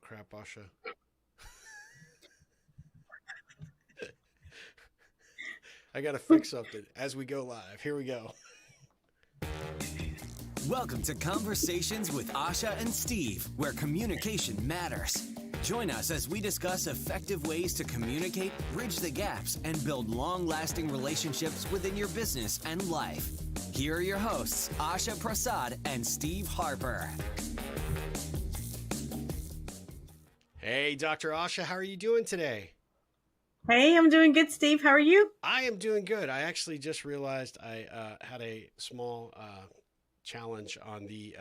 crap, Asha. I gotta fix something as we go live. Here we go. Welcome to Conversations with Asha and Steve, where communication matters. Join us as we discuss effective ways to communicate, bridge the gaps, and build long-lasting relationships within your business and life. Here are your hosts, Asha Prasad and Steve Harper. Hey, Dr. Asha, how are you doing today? Hey, I'm doing good, Steve. How are you? I am doing good. I actually just realized I had a small challenge on the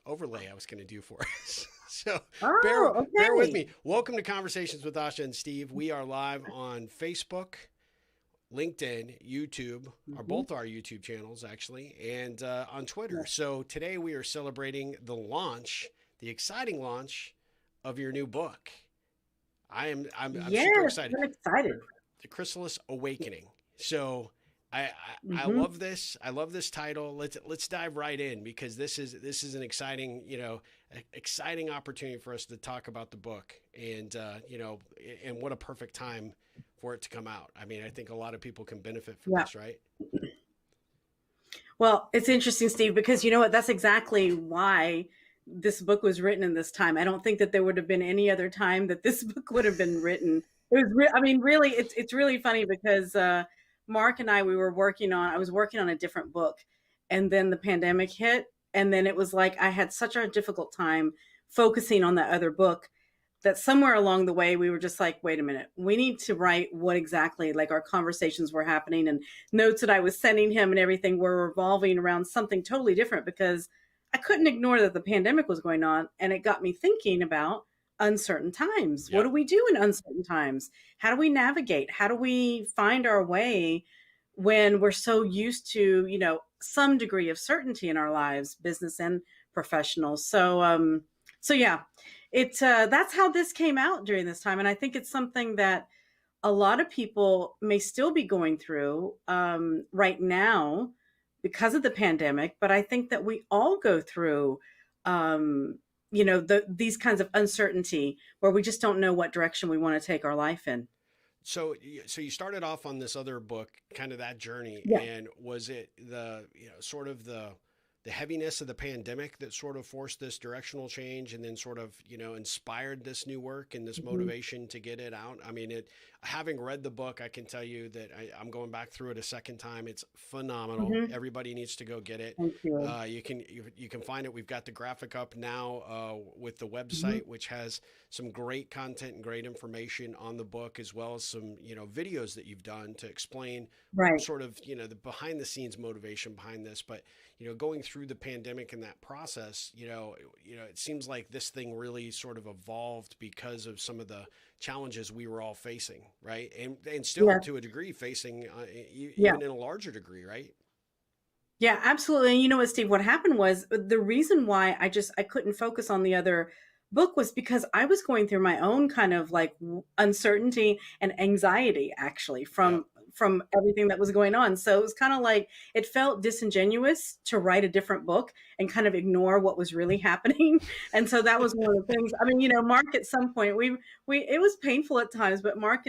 overlay I was going to do for us. So bear with me. Welcome to Conversations with Asha and Steve. We are live on Facebook, LinkedIn, YouTube, are both our YouTube channels actually, and on Twitter. So today we are celebrating the launch, the exciting launch of your new book. I'm super excited. I'm excited. The Chrysalis Awakening. So I love this. I love this title. Let's dive right in because this is an exciting, exciting opportunity for us to talk about the book and and what a perfect time for it to come out. I mean, I think a lot of people can benefit from this, right? Well, it's interesting, Steve, because you know what? That's exactly why this book was written in this time. I don't think that there would have been any other time that this book would have been written. It was, really, it's really funny because Mark and I was working on a different book, and then the pandemic hit, and then it was like I had such a difficult time focusing on that other book that somewhere along the way we were just like, wait a minute, we need to write what exactly like our conversations were happening, and notes that I was sending him and everything were revolving around something totally different because I couldn't ignore that the pandemic was going on, and it got me thinking about uncertain times. Yep. What do we do in uncertain times? How do we navigate? How do we find our way when we're so used to, some degree of certainty in our lives, business and professional? So yeah, it's that's how this came out during this time, and I think it's something that a lot of people may still be going through right now because of the pandemic. But I think that we all go through these kinds of uncertainty where we just don't know what direction we want to take our life in. So you started off on this other book, kind of that journey. Yeah. And was it the heaviness of the pandemic that sort of forced this directional change and then sort of, inspired this new work and this motivation to get it out? I mean, having read the book, I can tell you that I'm going back through it a second time. It's phenomenal. Everybody needs to go get it. Thank you. You can find it. We've got the graphic up now with the website, which has some great content and great information on the book, as well as some, videos that you've done to explain sort of, the behind the scenes motivation behind this. But, going through the pandemic and that process, it seems like this thing really sort of evolved because of some of the challenges we were all facing, right? And still to a degree facing even in a larger degree, right? Yeah, absolutely. And you know what, Steve, what happened was the reason why I couldn't focus on the other book was because I was going through my own kind of like uncertainty and anxiety actually from everything that was going on. So it was kind of like, it felt disingenuous to write a different book and kind of ignore what was really happening. And so that was one of the things. I mean, Mark, at some point it was painful at times, but Mark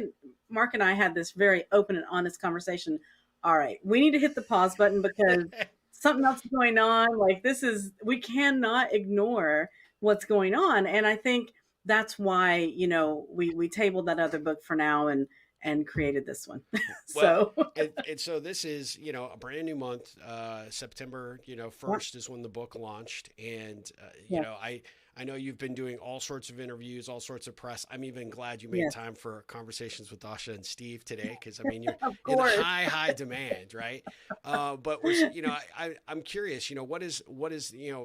and I had this very open and honest conversation. All right, we need to hit the pause button because something else is going on. Like we cannot ignore what's going on. And I think that's why, we tabled that other book for now and created this one. So this is, a brand new month, September, 1st is when the book launched. And, I know you've been doing all sorts of interviews, all sorts of press. I'm even glad you made time for Conversations with Asha and Steve today. Cause I mean, you're in high demand, right? But I'm curious, what is,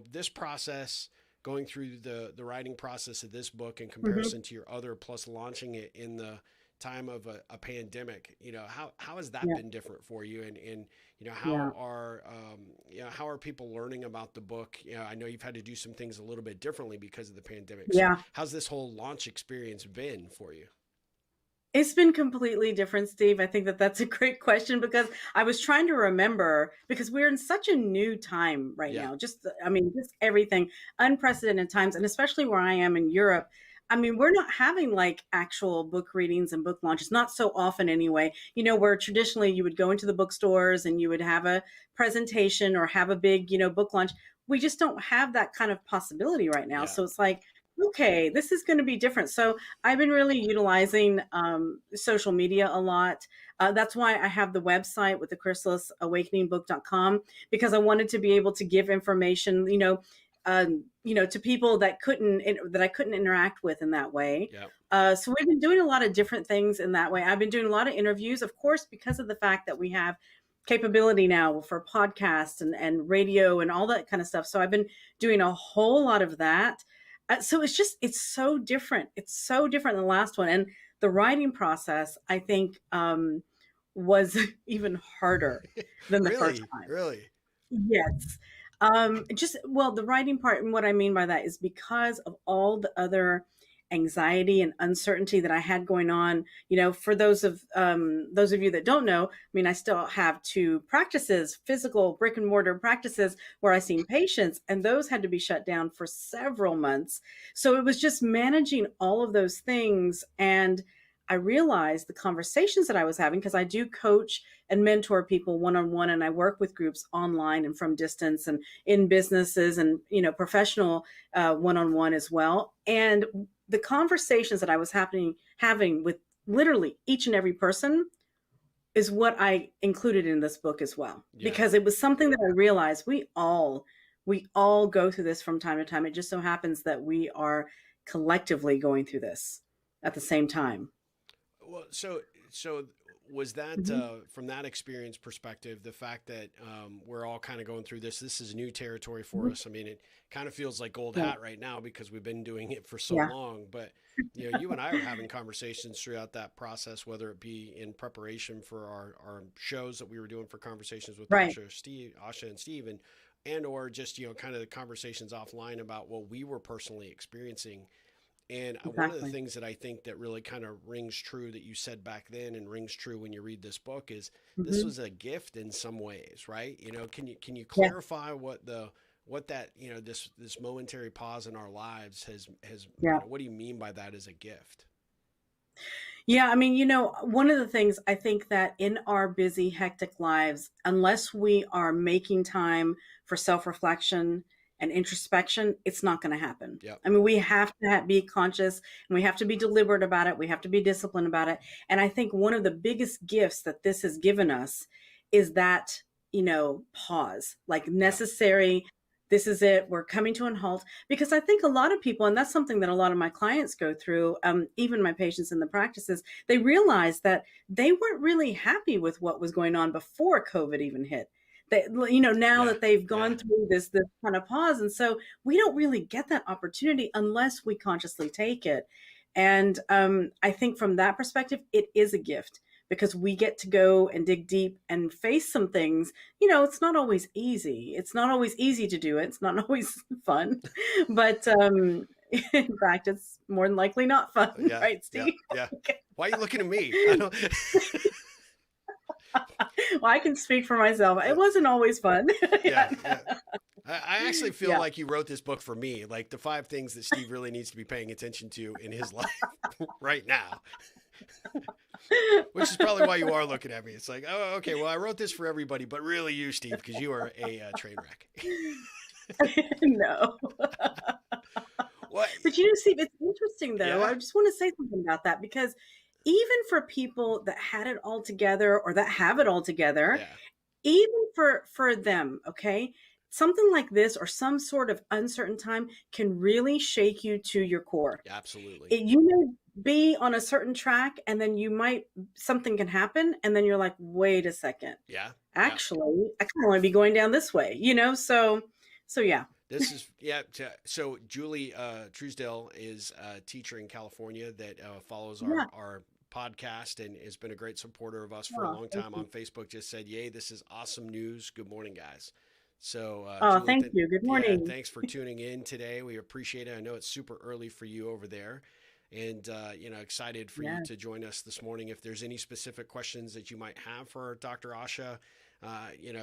this process going through the writing process of this book in comparison to your other, plus launching it in the time of a pandemic, how has that been different for you? And how are people learning about the book? I know you've had to do some things a little bit differently because of the pandemic. So how's this whole launch experience been for you? It's been completely different, Steve. I think that that's a great question because I was trying to remember, because we're in such a new time right now. Just everything, unprecedented times. And especially where I am in Europe, I mean, we're not having like actual book readings and book launches, not so often anyway. You know, where traditionally you would go into the bookstores and you would have a presentation or have a big, book launch. We just don't have that kind of possibility right now. Yeah. So it's like, okay, this is going to be different. So I've been really utilizing social media a lot. That's why I have the website with the Chrysalis Awakening book.com, because I wanted to be able to give information, to people that I couldn't interact with in that way. Yeah. So we've been doing a lot of different things in that way. I've been doing a lot of interviews, of course, because of the fact that we have capability now for podcasts and radio and all that kind of stuff. So I've been doing a whole lot of that. So it's so different. It's so different than the last one. And the writing process, I think, was even harder than the first time. Really? Yes. The writing part, and what I mean by that is because of all the other anxiety and uncertainty that I had going on. For those of you that don't know, I mean, I still have 2 practices, physical brick and mortar practices where I seen patients, and those had to be shut down for several months. So it was just managing all of those things. And I realized the conversations that I was having, because I do coach and mentor people one-on-one, and I work with groups online and from distance and in businesses and, professional one-on-one as well. And the conversations that I was having with literally each and every person is what I included in this book as well, because it was something that I realized we all go through this from time to time. It just so happens that we are collectively going through this at the same time. Well, so was that from that experience perspective, the fact that we're all kind of going through this is new territory for us. I mean, it kind of feels like old hat right now because we've been doing it for so long. But you and I are having conversations throughout that process, whether it be in preparation for our shows that we were doing for Conversations with Asha and Steve, and or just kind of the conversations offline about what we were personally experiencing. And one of the things that I think that really kind of rings true that you said back then and rings true when you read this book is this was a gift in some ways, right? Can you clarify what that, this momentary pause in our lives has, what do you mean by that as a gift? Yeah, I mean, one of the things I think that in our busy, hectic lives, unless we are making time for self-reflection and introspection, it's not going to happen. Yep. I mean, we have to be conscious, and we have to be deliberate about it. We have to be disciplined about it. And I think one of the biggest gifts that this has given us is that, pause, like necessary. This is it. We're coming to a halt, because I think a lot of people, and that's something that a lot of my clients go through, even my patients in the practices, they realize that they weren't really happy with what was going on before COVID even hit. Now that they've gone through this kind of pause. And so we don't really get that opportunity unless we consciously take it. And I think from that perspective, it is a gift, because we get to go and dig deep and face some things. It's not always easy. It's not always easy to do it. It's not always fun, but in fact, it's more than likely not fun. Right, Steve? Yeah. Why are you looking at me? Well, I can speak for myself. It wasn't always fun. I actually feel like you wrote this book for me, like the 5 things that Steve really needs to be paying attention to in his life right now. Which is probably why you are looking at me. It's like, oh, okay, well, I wrote this for everybody, but really you, Steve, because you are a train wreck. No. What? But Steve, it's interesting, though. Yeah. I just want to say something about that, because even for people that had it all together or that have it all together, even for them, okay, something like this or some sort of uncertain time can really shake you to your core. Absolutely. You may be on a certain track, and then something can happen, and then you're like, wait a second. Yeah. Actually, I kind of want to be going down this way, so yeah. This is, so Julie Truesdale is a teacher in California that follows our podcast and has been a great supporter of us for a long time on Facebook. Just said, yay, this is awesome news. Good morning, guys. So, Julie, thank you. Good morning. Thanks for tuning in today. We appreciate it. I know it's super early for you over there, and excited for you to join us this morning. If there's any specific questions that you might have for Dr. Asha,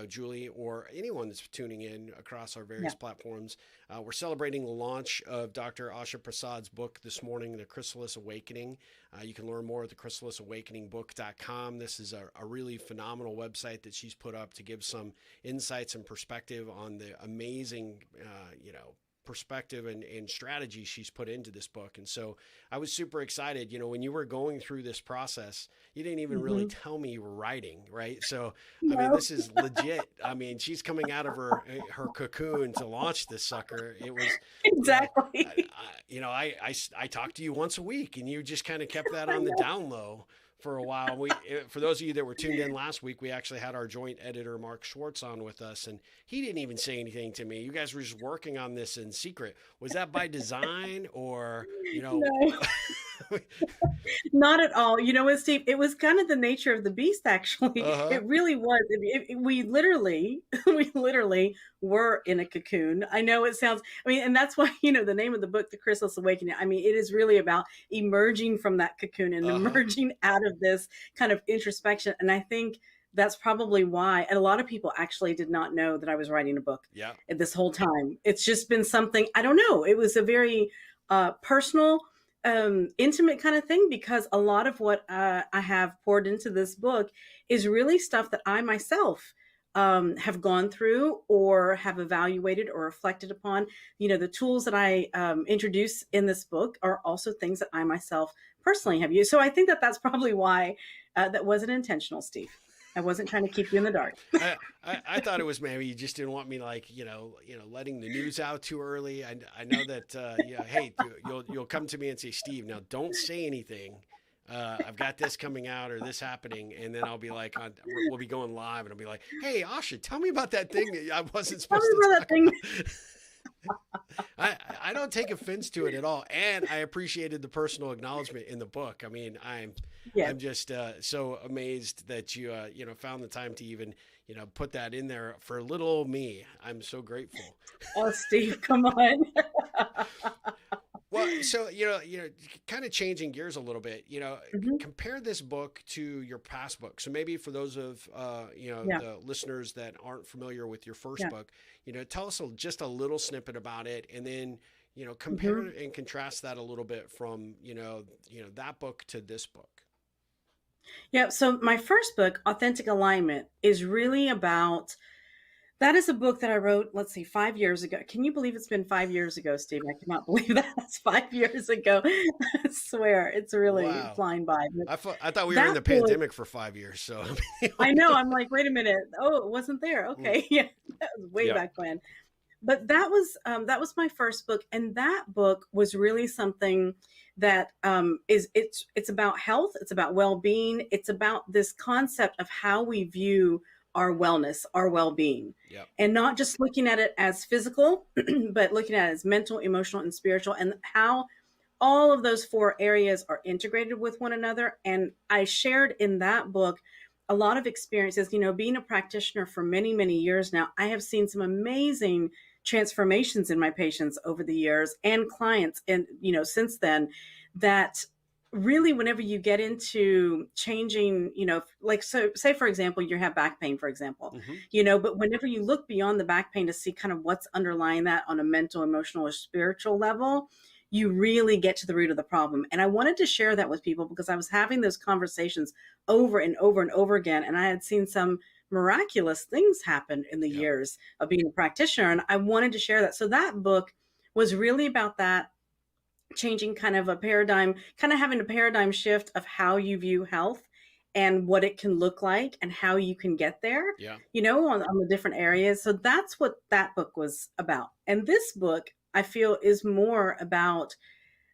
Julie, or anyone that's tuning in across our various Yeah. platforms. We're celebrating the launch of Dr. Asha Prasad's book this morning, The Chrysalis Awakening. You can learn more at the chrysalisawakeningbook.com. This is a really phenomenal website that she's put up to give some insights and perspective on the amazing, perspective and strategy she's put into this book. And so I was super excited. When you were going through this process, you didn't even really tell me you were writing, right? So, I mean, No. this is legit. I mean, she's coming out of her cocoon to launch this sucker. It was Exactly. I talked to you once a week, and you just kind of kept that on the down low for a while. For those of you that were tuned in last week, we actually had our joint editor, Mark Schwartz, on with us, and he didn't even say anything to me. You guys were just working on this in secret. Was that by design or, No. Not at all. You know what, Steve? It was kind of the nature of the beast, actually. It really was. We literally, we literally were in a cocoon. I know it sounds, and that's why, the name of the book, The Chrysalis Awakening, it is really about emerging from that cocoon and emerging out of this kind of introspection. And I think that's probably why, and a lot of people actually did not know that I was writing a book this whole time. It's just been something, I don't know. It was a very personal, intimate kind of thing, because a lot of what I have poured into this book is really stuff that I myself have gone through or have evaluated or reflected upon. The tools that I introduce in this book are also things that I myself personally have used. So I think that that's probably why that wasn't intentional, Steve. I wasn't trying to keep you in the dark. I thought it was maybe you just didn't want me letting the news out too early. I know that, hey, you'll come to me and say, Steve, now don't say anything. I've got this coming out or this happening. And then I'll be like, we'll be going live and I'll be like, hey, Asha, tell me about that thing that I wasn't supposed to talk about. I don't take offense to it at all. And I appreciated the personal acknowledgement in the book. I'm just so amazed that you, found the time to even, put that in there for little old me. I'm so grateful. Oh, Steve, come on. Well, so, kind of changing gears a little bit, compare this book to your past book. So maybe for those of, the listeners that aren't familiar with your first book, tell us just a little snippet about it, and then, compare and contrast that a little bit from, that book to this book. Yeah. So my first book, Authentic Alignment, is really about, that is a book that I wrote, 5 years ago. Can you believe it's been 5 years ago, Steve? I cannot believe that. It's 5 years ago. I swear, it's really flying by. I thought we were in the pandemic for 5 years. So I know. I'm like, wait a minute. Oh, it wasn't there. Okay. Yeah. That was way back when. But that was my first book. And that book was really something that it's about health. It's about well-being. It's about this concept of how we view our wellness, our well-being, and not just looking at it as physical, but looking at it as mental, emotional, and spiritual, and how all of those 4 areas are integrated with one another. And I shared in that book a lot of experiences. Being a practitioner for many, many years now, I have seen some amazing transformations in my patients over the years and clients, and since then, that really, whenever you get into changing, so say, for example, you have back pain, for example, but whenever you look beyond the back pain to see kind of what's underlying that on a mental, emotional, or spiritual level, you really get to the root of the problem. And I wanted to share that with people because I was having those conversations over and over and over again. And I had seen some miraculous things happen in the years of being a practitioner. And I wanted to share that. So that book was really about that, changing kind of a paradigm, kind of having a paradigm shift of how you view health and what it can look like and how you can get there, on the different areas. So that's what that book was about. And this book, I feel, is more about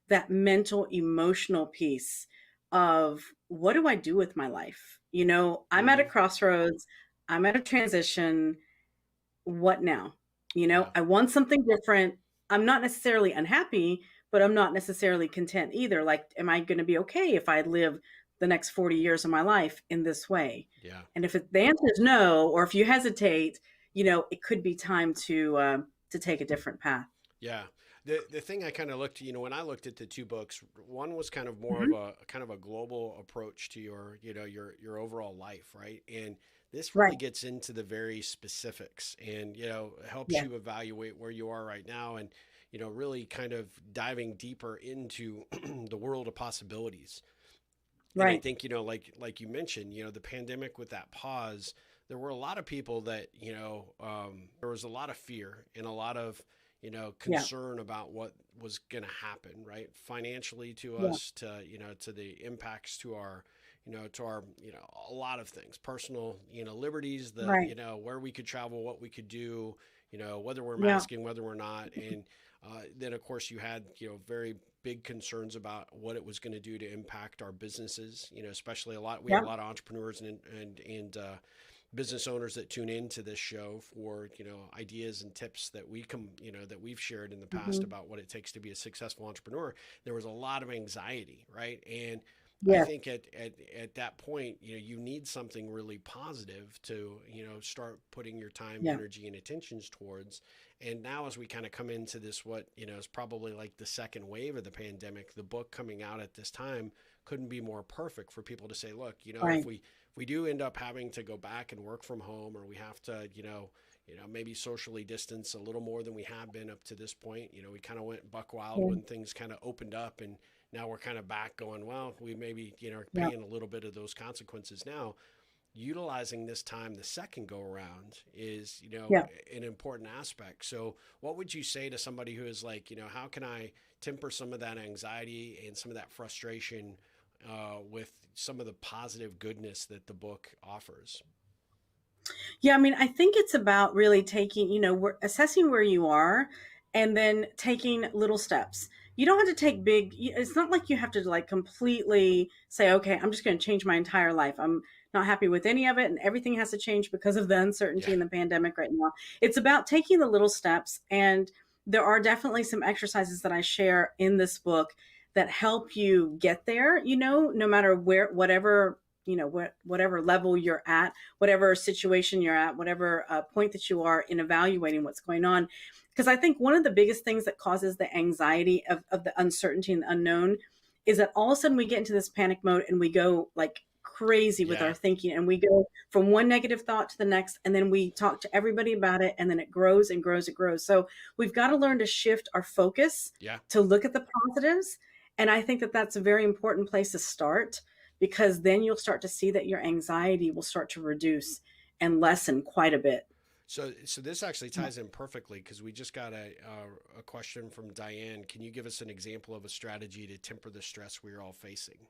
that mental, emotional piece of what do I do with my life? I'm at a crossroads. I'm at a transition. What now? I want something different. I'm not necessarily unhappy, but I'm not necessarily content either. Like, am I going to be okay if I live the next 40 years of my life in this way? Yeah. And if the answer is no, or if you hesitate, it could be time to take a different path. Yeah. The thing I kind of looked, when I looked at the 2 books, one was kind of more of a kind of a global approach to your overall life, right? And This really Right. gets into the very specifics and, helps Yeah. you evaluate where you are right now and, really kind of diving deeper into the world of possibilities. And I Right. think, like you mentioned, the pandemic with that pause, there were a lot of people that, there was a lot of fear and a lot of, Yeah. concern about what was going to happen, right? Financially to Yeah. us, to, to the impacts to our, a lot of things, personal, liberties, the, Right. where we could travel, what we could do, whether we're Yeah. masking, whether we're not. And then of course you had, very big concerns about what it was going to do to impact our businesses, especially we have a Yeah. lot of entrepreneurs and business owners that tune into this show for, ideas and tips that that we've shared in the past Hmm. about what it takes to be a successful entrepreneur. There was a lot of anxiety, right? And I Yes. think at that point, you need something really positive to, start putting your time, Yeah. energy, and attentions towards. And now, as we kind of come into this, what, is probably like the second wave of the pandemic, the book coming out at this time couldn't be more perfect for people to say, look, Right. if we do end up having to go back and work from home, or we have to, maybe socially distance a little more than we have been up to this point. We kind of went buck wild Yeah. when things kind of opened up, and now we're kind of back going, well, we maybe, are Yeah. paying a little bit of those consequences now. Utilizing this time the second go around is, Yeah. an important aspect. So what would you say to somebody who is like, how can I temper some of that anxiety and some of that frustration with some of the positive goodness that the book offers? Yeah, I mean, I think it's about really taking, we're assessing where you are and then taking little steps. You don't have to take it's not like you have to like completely say, okay, I'm just going to change my entire life. I'm not happy with any of it and everything has to change because of the uncertainty Yeah. in the pandemic right now. It's about taking the little steps. And there are definitely some exercises that I share in this book that help you get there, no matter whatever, whatever level you're at, whatever situation you're at, whatever point that you are in evaluating what's going on. Because I think one of the biggest things that causes the anxiety of the uncertainty and the unknown is that all of a sudden we get into this panic mode and we go like crazy with our Yeah. thinking and we go from one negative thought to the next and then we talk to everybody about it and then it grows and grows and grows. So we've got to learn to shift our focus Yeah. to look at the positives. And I think that that's a very important place to start because then you'll start to see that your anxiety will start to reduce and lessen quite a bit. So this actually Yeah. ties in perfectly because we just got a question from Diane. Can you give us an example of a strategy to temper the stress we're all facing?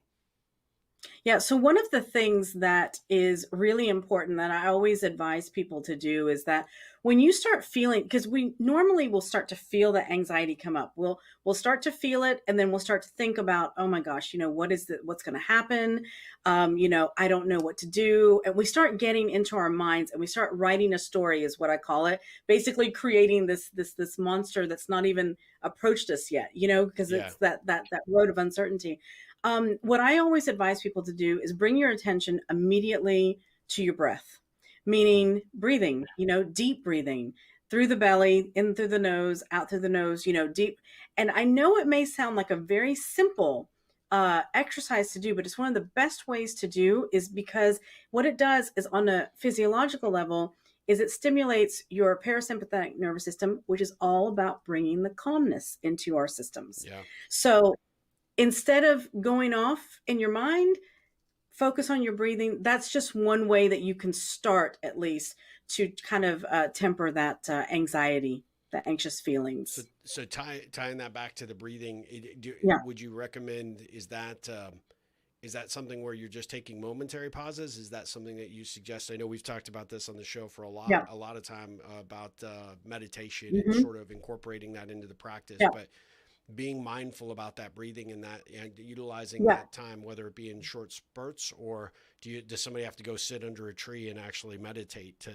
Yeah. So, one of the things that is really important that I always advise people to do is that when you start feeling, because we normally will start to feel the anxiety come up, we'll start to feel it, and then we'll start to think about, oh my gosh, what's going to happen? I don't know what to do, and we start getting into our minds, and we start writing a story, is what I call it, basically creating this monster that's not even approached us yet, because Yeah. it's that road of uncertainty. What I always advise people to do is bring your attention immediately to your breath, Hmm. meaning breathing, deep breathing through the belly, in through the nose, out through the nose, deep. And I know it may sound like a very simple exercise to do, but it's one of the best ways to do is because what it does is on a physiological level is it stimulates your parasympathetic nervous system, which is all about bringing the calmness into our systems. Yeah. So instead of going off in your mind, focus on your breathing. That's just one way that you can start, at least, to kind of temper that anxiety, the anxious So, feelings. tying that back to the breathing, Yeah. would you recommend, is that something where you're just taking momentary pauses? Is that something that you suggest? I know we've talked about this on the show for Yeah. a lot of time about meditation and Hmm. sort of incorporating that into the practice, Yeah. but being mindful about that breathing and that and utilizing Yeah. that time, whether it be in short spurts or does somebody have to go sit under a tree and actually meditate to?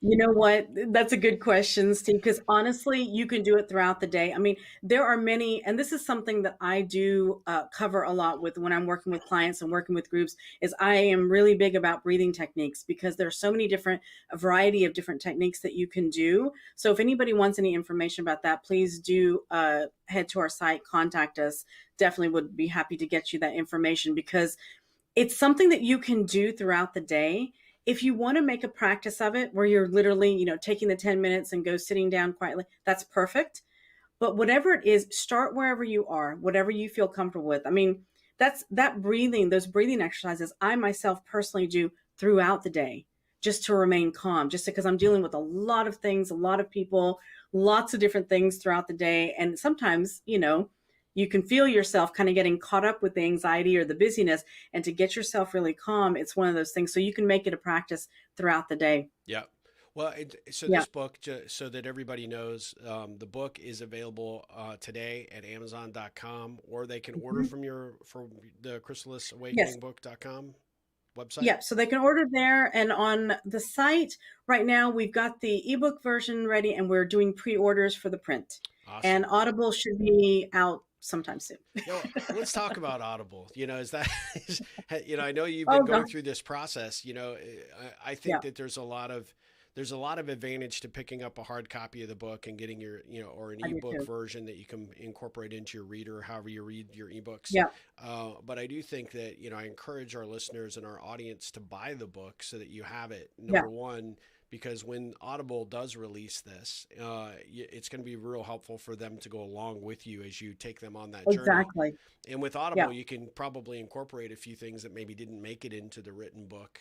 You know what? That's a good question, Steve, because honestly, you can do it throughout the day. I mean, there are many, and this is something that I do cover a lot with when I'm working with clients and working with groups, is I am really big about breathing techniques because there are so many a variety of different techniques that you can do. So if anybody wants any information about that, please do head to our site, contact us. Definitely would be happy to get you that information because it's something that you can do throughout the day. If you want to make a practice of it where you're literally, taking the 10 minutes and go sitting down quietly, that's perfect. But whatever it is, start wherever you are, whatever you feel comfortable with. I mean, those breathing exercises I myself personally do throughout the day just to remain calm, just because I'm dealing with a lot of things, a lot of people, lots of different things throughout the day. And sometimes, you can feel yourself kind of getting caught up with the anxiety or the busyness. And to get yourself really calm, it's one of those things. So you can make it a practice throughout the day. Yeah. Well, so Yeah. this book, so that everybody knows, the book is available today at Amazon.com, or they can order Mhm. from the Yes. ChrysalisAwakeningBook.com website. Yeah, so they can order there, and on the site right now we've got the ebook version ready, and we're doing pre-orders for the print. And Awesome. Audible should be out sometime soon. Let's talk about Audible. Is that, I know you've been Oh going God, through this process. I yeah, think that there's a lot of advantage to picking up a hard copy of the book and getting your, or an I do ebook too. version that you can incorporate into your reader, however you read your ebooks. Yeah, But I do think that, I encourage our listeners and our audience to buy the book so that you have it. yeah, Number one, because when Audible does release this, it's going to be real helpful for them to go along with you as you take them on that journey. exactly. And with Yeah, Audible, you can probably incorporate a few things that maybe didn't make it into the written book,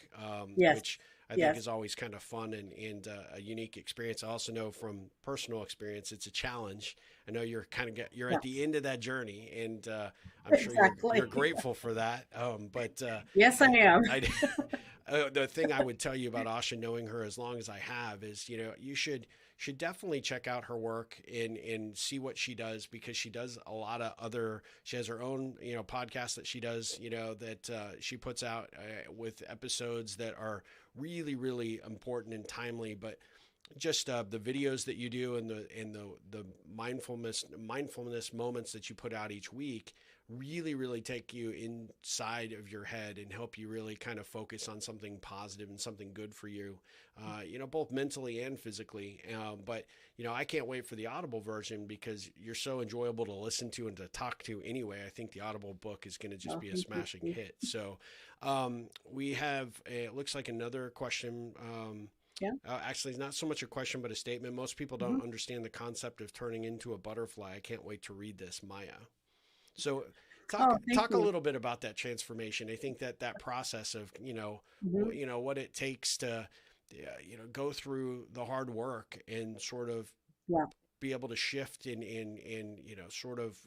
yes, which I think yes, is always kind of fun and a unique experience. I also know from personal experience, it's a challenge. I know you're yeah, at the end of that journey, and I'm sure you're exactly. grateful for that. But Yes, I I, am. I the thing I would tell you about Asha, knowing her as long as I have, is you should definitely check out her work and see what she does, because she does a lot of other. She has her own podcast that she does, that she puts out with episodes that are really really important and timely, but just the videos that you do and the mindfulness moments that you put out each week really really take you inside of your head and help you really kind of focus on something positive and something good for you, both mentally and physically. But I can't wait for the Audible version, because you're so enjoyable to listen to and to talk to anyway. I think the Audible book is going to just Oh, be a thank you, smashing Steve. hit. So we have it looks like another question. Yeah. Actually, it's not so much a question, but a statement. Most people Hmm. don't understand the concept of turning into a butterfly. I can't wait to read this, Maya. So, talk Oh, thank talk a you. little bit about that transformation. I think that process of Hmm. what it takes to go through the hard work and sort of Yeah, be able to shift and sort of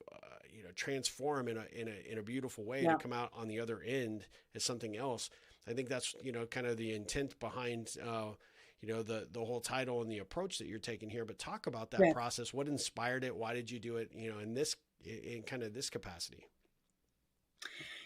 transform in a beautiful way to yeah, come out on the other end as something else. I think that's kind of the intent behind the whole title and the approach that you're taking here. But talk about that yes. process. What inspired it? Why did you do it? In kind of this capacity.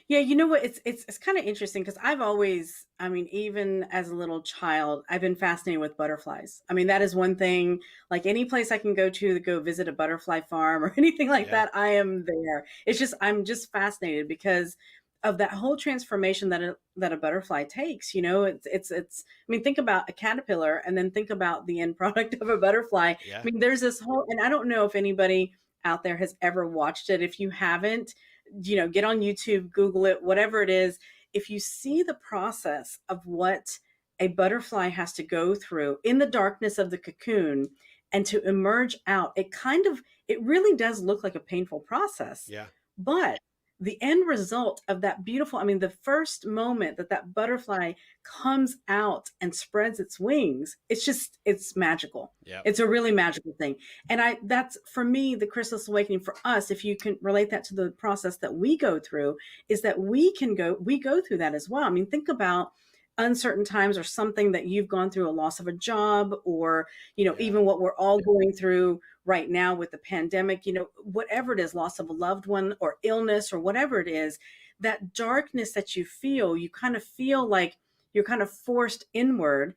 Yeah, you know what? It's kind of interesting because I've always, I mean, even as a little child, I've been fascinated with butterflies. I mean, that is one thing. Like any place I can go to go visit a butterfly farm or anything like Yeah. that, I am there. It's just I'm just fascinated because of that whole transformation that a butterfly takes. It's. I mean, think about a caterpillar and then think about the end product of a butterfly. I Yeah. mean, there's this whole, and I don't know if anybody out there has ever watched it. If you haven't, get on YouTube, Google it, whatever it is. If you see the process of what a butterfly has to go through in the darkness of the cocoon and to emerge out, it really does look like a painful process. Yeah. But the end result of that beautiful, I mean, the first moment that butterfly comes out and spreads its wings, it's magical. Yeah. It's a really magical thing. And that's for me, the Chrysalis Awakening for us, if you can relate that to the process that we go through, is that we go through that as well. I mean, think about uncertain times or something that you've gone through, a loss of a job, or, Yeah. even what we're all going through right now with the pandemic, whatever it is, loss of a loved one or illness or whatever it is, that darkness that you feel, you kind of feel like you're kind of forced inward,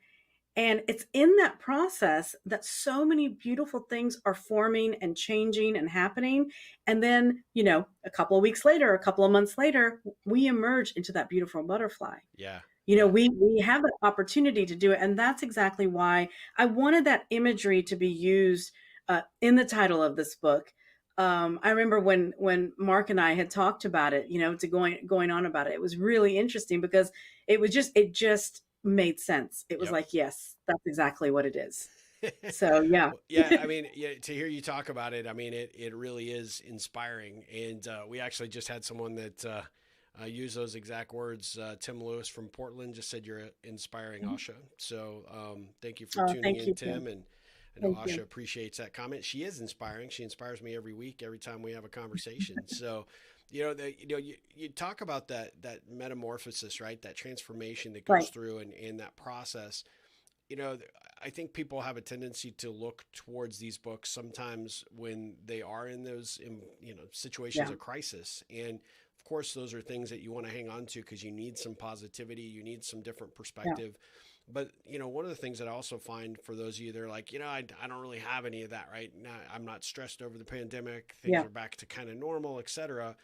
and it's in that process that so many beautiful things are forming and changing and happening. And then, a couple of weeks later, a couple of months later, we emerge into that beautiful butterfly. Yeah. Yeah. We have the opportunity to do it. And that's exactly why I wanted that imagery to be used in the title of this book. I remember when Mark and I had talked about it, to going on about it. It was really interesting because it just made sense. It was Yep. like, yes, that's exactly what it is. So yeah. Well, yeah, I mean, yeah, to hear you talk about it, I mean, it really is inspiring. And we actually just had someone that used those exact words. Tim Lewis from Portland just said you're inspiring, Mhm. Asha. So thank you for Oh, tuning thank in, you, Tim. Tim. And I know Thank Asha you. appreciates that comment. She is inspiring. She inspires me every week, every time we have a conversation. So, you talk about that metamorphosis, right? That transformation that goes Right. through and that process. you know, I think people have a tendency to look towards these books sometimes when they are in those, situations Yeah. of crisis. And of course, those are things that you want to hang on to because you need some positivity, you need some different Yeah. perspective. But one of the things that I also find for those of you that are like, I don't really have any of that right now. I'm not stressed over the pandemic. Things Yeah. are back to kind of normal, etc.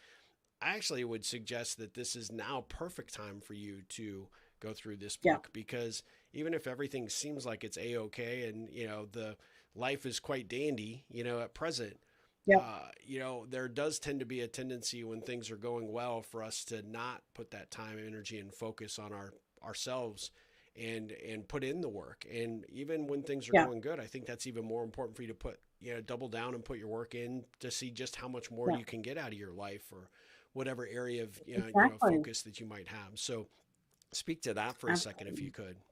I actually would suggest that this is now perfect time for you to go through this Yeah. book because even if everything seems like it's a-okay and the life is quite dandy at present, Yeah. there does tend to be a tendency when things are going well for us to not put that time, energy, and focus on ourselves and put in the work. And even when things are Yeah. going good, I think that's even more important for you to put double down and put your work in to see just how much more Yeah. you can get out of your life or whatever area of Exactly. focus that you might have. So speak to that for a second if you Absolutely. could.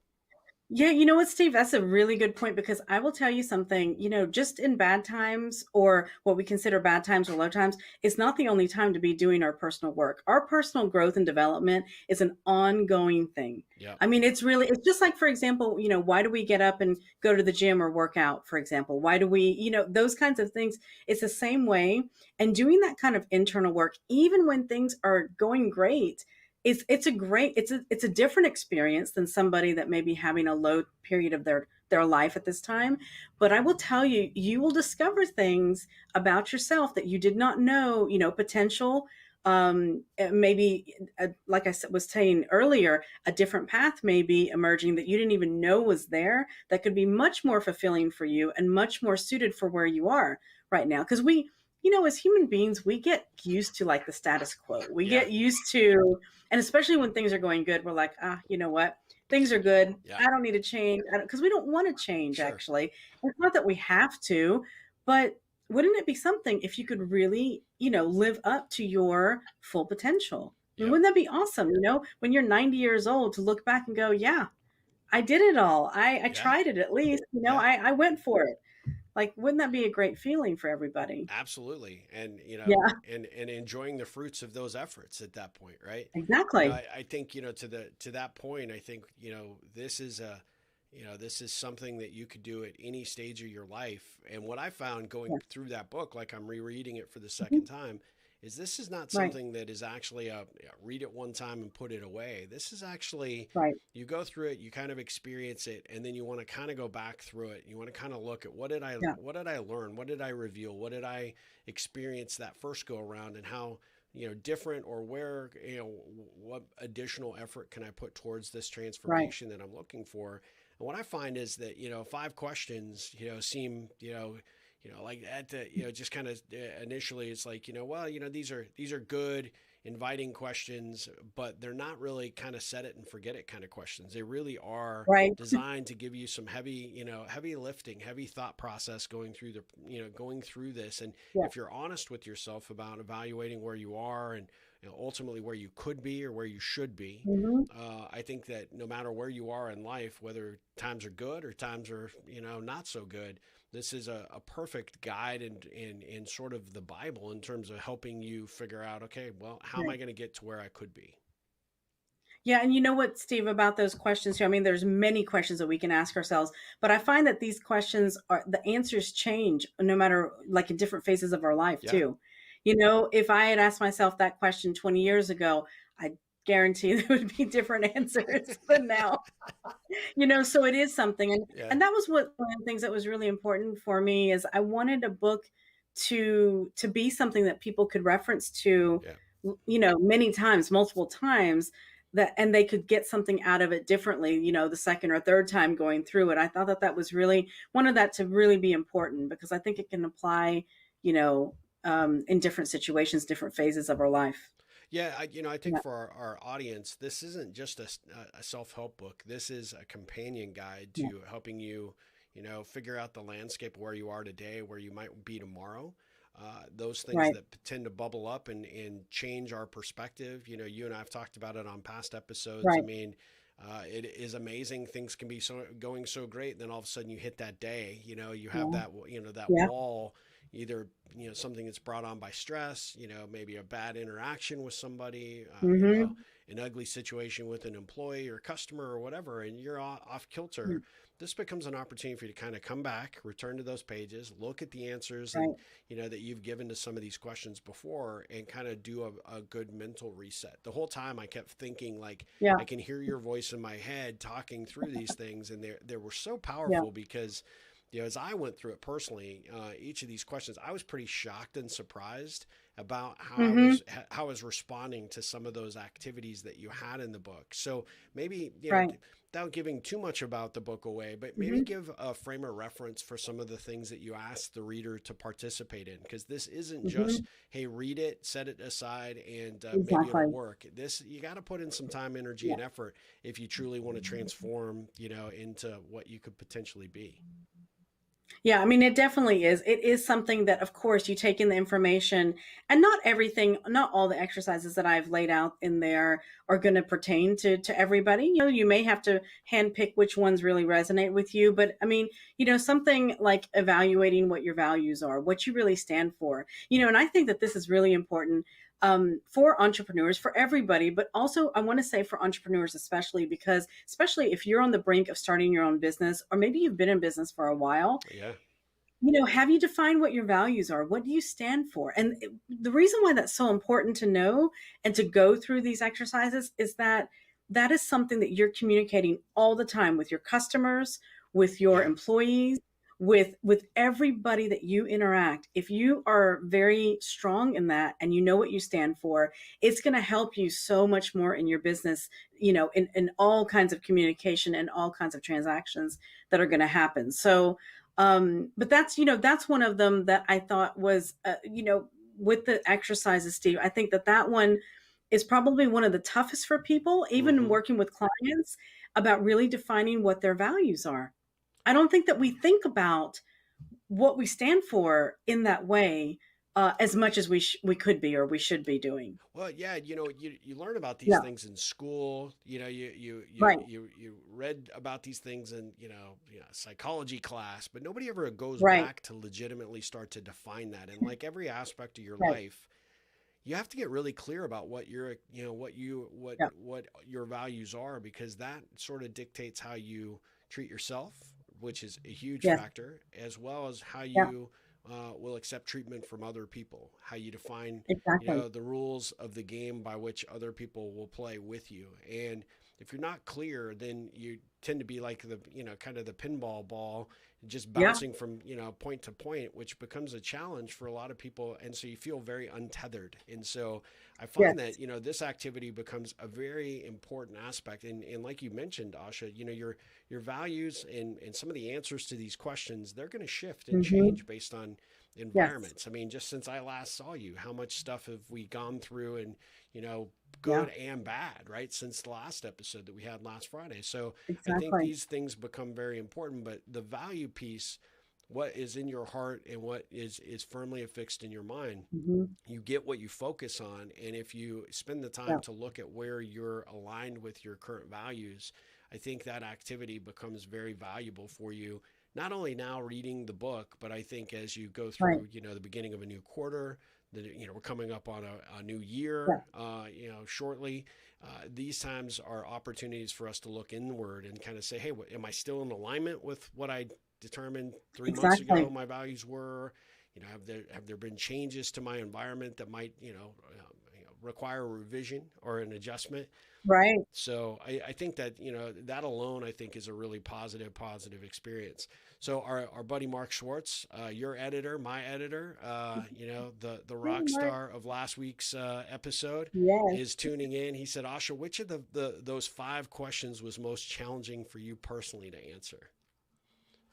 Yeah, you know what, Steve? That's a really good point because I will tell you something, just in bad times or what we consider bad times or low times, it's not the only time to be doing our personal work. Our personal growth and development is an ongoing thing. Yep. I mean, it's just like, for example, why do we get up and go to the gym or work out, for example? Why do we, those kinds of things? It's the same way. And doing that kind of internal work, even when things are going great, it's a different experience than somebody that may be having a low period of their life at this time. But I will tell you, you will discover things about yourself that you did not know, potential, maybe like was saying earlier, a different path may be emerging that you didn't even know was there, that could be much more fulfilling for you and much more suited for where you are right now, because we, as human beings, we get used to like the status quo. We Yeah. get used to, and especially when things are going good, we're like, you know what? Things are good. Yeah. I don't need to change because we don't want to change, Sure. actually. It's not that we have to, but wouldn't it be something if you could really, live up to your full potential? I mean, Yep. wouldn't that be awesome? When you're 90 years old to look back and go, yeah, I did it all. I Yeah. tried it at least, Yeah. I went for it. Like, wouldn't that be a great feeling for everybody? Absolutely. And Yeah, and enjoying the fruits of those efforts at that point, right? exactly. I think, to that point, I think, this is this is something that you could do at any stage of your life. And what I found going Yeah. through that book, like I'm rereading it for the Mhm. second time, is this is not Right, something that is actually a read it one time and put it away. This is actually, right. you go through it, you kind of experience it, and then you want to kind of go back through it. You want to kind of look at Yeah, what did I learn? What did I reveal? What did I experience that first go around, and how different, or where, what additional effort can I put towards this right. transformation that I'm looking for? And what I find is that, 5 questions, seem, like at the, just kind of initially it's like, well, these are good, inviting questions, but they're not really kind of set it and forget it kind of questions. They really are Right. designed to give you some heavy lifting, heavy thought process going through this. And Yeah. if you're honest with yourself about evaluating where you are and ultimately where you could be or where you should be, Mhm. I think that no matter where you are in life, whether times are good or times are not so good, this is a perfect guide and sort of the Bible in terms of helping you figure out, okay, well, how am I Right. going to get to where I could be? Yeah, and you know what, Steve, about those questions too. I mean, there's many questions that we can ask ourselves, but I find that these questions are the answers change no matter like in different phases of our life Yeah. too. If I had asked myself that question 20 years ago, I guarantee there would be different answers than now. So it is something, and Yeah. and that was one of the things that was really important for me is I wanted a book to be something that people could reference to, Yeah. many times, multiple times, that and they could get something out of it differently, the second or third time going through it. I thought that that was really wanted that to really be important because I think it can apply, in different situations, different phases of our life. Yeah, I think Yeah. for our audience, this isn't just a self-help book. This is a companion guide Yeah. to helping you, figure out the landscape where you are today, where you might be tomorrow. Those things Right. that tend to bubble up and change our perspective. You and I have talked about it on past episodes. I Right. mean, it is amazing. Things can be going so great, then all of a sudden you hit that day. You have Yeah. that Yeah. wall, either something that's brought on by stress, maybe a bad interaction with somebody, Mm-hmm. an ugly situation with an employee or customer or whatever, and you're off kilter. This becomes an opportunity for you to kind of come back, return to those pages, look at the answers and Right. that you've given to some of these questions before, and kind of do a good mental reset. The whole time I kept thinking, like, Yeah. I can hear your voice in my head talking through these things, and they were so Yeah. powerful because as I went through it personally, each of these questions, I was pretty shocked and surprised about Mm-hmm. how I was responding to some of those activities that you had in the book. So maybe Right. without giving too much about the book away, but maybe Mm-hmm. give a frame of reference for some of the things that you asked the reader to participate in, because this isn't Mm-hmm. just, hey, read it, set it aside, and maybe it'll Exactly. work. This, you got to put in some time, energy, Yeah. and effort if you truly want to transform into what you could potentially be. Yeah, I mean, it definitely is. It is something that, of course, you take in the information, and not everything, not all the exercises that I've laid out in there are going to pertain to everybody. You may have to handpick which ones really resonate with you. But I mean, something like evaluating what your values are, what you really stand for. And I think that this is really important for entrepreneurs, for everybody, but also I want to say for entrepreneurs, especially if you're on the brink of starting your own business, or maybe you've been in business for a while. Yeah. Have you defined what your values are? What do you stand for? And the reason why that's so important to know and to go through these exercises is that that is something that you're communicating all the time with your customers, with your Yeah. employees, with everybody that you interact. If you are very strong in that and you know what you stand for, it's going to help you so much more in your business, in all kinds of communication and all kinds of transactions that are going to happen. So but that's one of them that I thought was with the exercises, Steve. I think that one is probably one of the toughest for people, even Mm-hmm. working with clients, about really defining what their values are. I don't think that we think about what we stand for in that way as much as we could be, or we should be doing. Well, yeah, you learn about these Yeah. things in school. You Right. read about these things in psychology class, but nobody ever goes Right. back to legitimately start to define that. And like every aspect of your Right. life, you have to get really clear about what Yeah. what your values are, because that sort of dictates how you treat yourself, which is a huge Yes. factor, as well as how Yeah. you will accept treatment from other people, how you define Exactly. the rules of the game by which other people will play with you. And if you're not clear, then you tend to be like the kind of the pinball ball, just Yeah. bouncing from point to point, which becomes a challenge for a lot of people, and so you feel very untethered. And so I find that Yes. this activity becomes a very important aspect. And like you mentioned, Asha, your values and some of the answers to these questions, they're going to shift and Hmm. change based on Yes. environments. I mean, just since I last saw you, how much stuff have we gone through, and Yeah. good and bad, right? Since the last episode that we had last Friday. So I think Exactly. these things become very important, but the value piece, what is in your heart and what is firmly affixed in your mind, Hmm. you get what you focus on. And if you spend the time Yeah. to look at where you're aligned with your current values, I think that activity becomes very valuable for you. Not only now reading the book, but I think as you go Right. through, the beginning of a new quarter, we're coming up on a new Yeah. year, shortly. These times are opportunities for us to look inward and kind of say, hey, am I still in alignment with what I determined 3 months ago Exactly. my values were? Have there been changes to my environment that might require a revision or an adjustment? Right. So I think that that alone, I think, is a really positive experience. So our buddy Mark Schwartz, your editor, my editor, the Hey, rock Mark. star of last week's episode, Yes. is tuning in. He said, Asha, which of those 5 questions was most challenging for you personally to answer?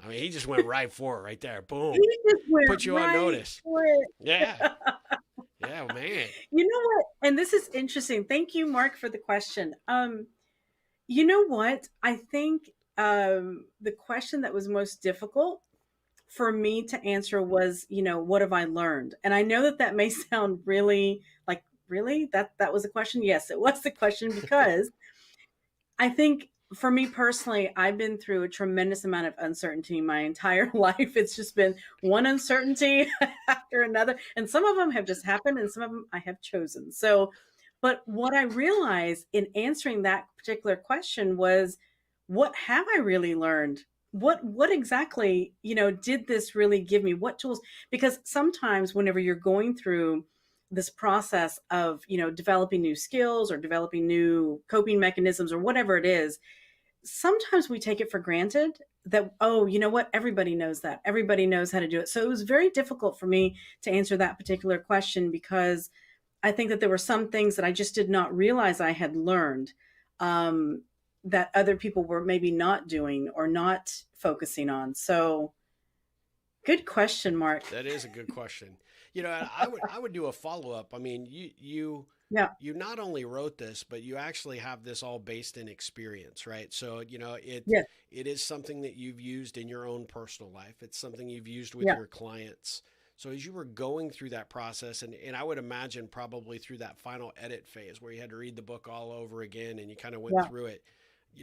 I mean, he just went right for it, right there. He Boom, just went put you on right notice. for it. Yeah, yeah, man. You know what? And this is interesting. Thank you, Mark, for the question. You know what? I think the question that was most difficult for me to answer was, what have I learned? And I know that that may sound really like, really? That was a question? Yes, it was the question, because I think for me personally, I've been through a tremendous amount of uncertainty my entire life. It's just been one uncertainty after another. And some of them have just happened and some of them I have chosen. So, but what I realized in answering that particular question was, what have I really learned? What exactly, did this really give me? What tools? Because sometimes whenever you're going through this process of, developing new skills or developing new coping mechanisms or whatever it is, sometimes we take it for granted that, oh, you know what, everybody knows that, everybody knows how to do it. So it was very difficult for me to answer that particular question, because I think that there were some things that I just did not realize I had learned, that other people were maybe not doing or not focusing on. So good question, Mark. That is a good question. I would do a follow up. I mean, Yeah. you not only wrote this, but you actually have this all based in experience, right? So, Yes. it is something that you've used in your own personal life. It's something you've used with Yeah. your clients. So as you were going through that process, and I would imagine probably through that final edit phase where you had to read the book all over again and you kind of went Yeah. through it,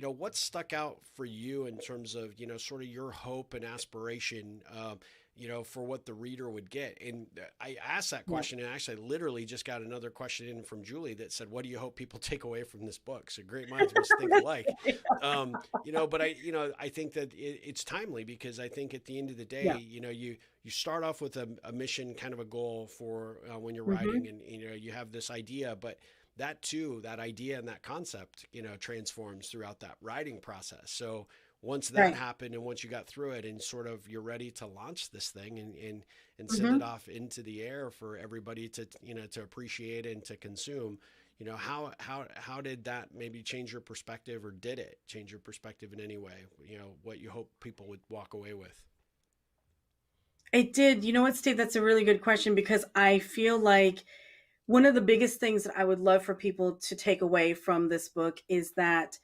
what stuck out for you in terms of, sort of your hope and aspiration, for what the reader would get? And I asked that Yeah. question, and actually literally just got another question in from Julie that said, what do you hope people take away from this book? So great minds must think alike. But I think that it's timely, because I think at the end of the day, Yeah. you start off with a mission, kind of a goal for when you're Hmm. writing, and, you have this idea, but that idea and that concept, transforms throughout that writing process. So once that Right. happened, and once you got through it, and sort of you're ready to launch this thing and send it Hmm. off into the air for everybody to, to appreciate and to consume, how did that maybe change your perspective, or did it change your perspective in any way? What you hope people would walk away with? It did. You know what, Steve? That's a really good question, because I feel like one of the biggest things that I would love for people to take away from this book is that,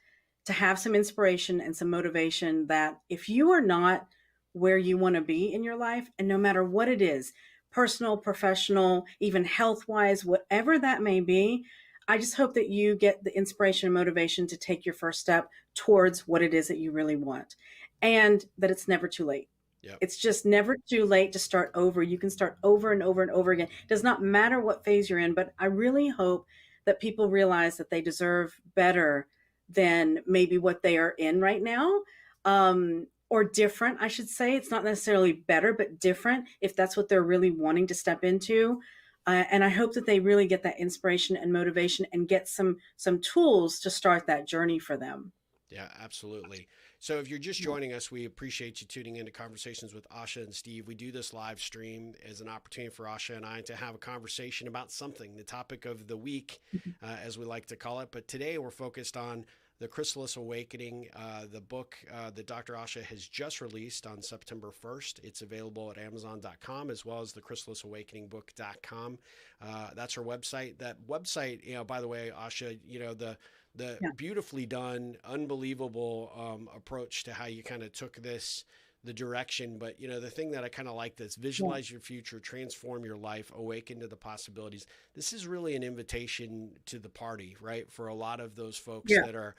to have some inspiration and some motivation, that if you are not where you want to be in your life, and no matter what it is, personal, professional, even health wise, whatever that may be, I just hope that you get the inspiration and motivation to take your first step towards what it is that you really want, and that it's never too late. Yep. It's just never too late to start over. You can start over and over and over again. It does not matter what phase you're in, but I really hope that people realize that they deserve better than maybe what they are in right now. Or different, I should say. It's not necessarily better, but different, if that's what they're really wanting to step into. And I hope that they really get that inspiration and motivation and get some tools to start that journey for them. Yeah, absolutely. So if you're just joining us, we appreciate you tuning into Conversations with Asha and Steve. We do this live stream as an opportunity for Asha and I to have a conversation about something, the topic of the week, as we like to call it. But today we're focused on the Chrysalis Awakening, the book that Dr. Asha has just released on September 1st. It's available at Amazon.com, as well as the ChrysalisAwakeningBook.com. That's her website. That website, by the way, Asha, the Yeah. beautifully done, unbelievable approach to how you kind of took the direction. But, the thing that I kind of like, this Yeah. visualize your future, transform your life, awaken to the possibilities. This is really an invitation to the party, right? For a lot of those folks Yeah. that are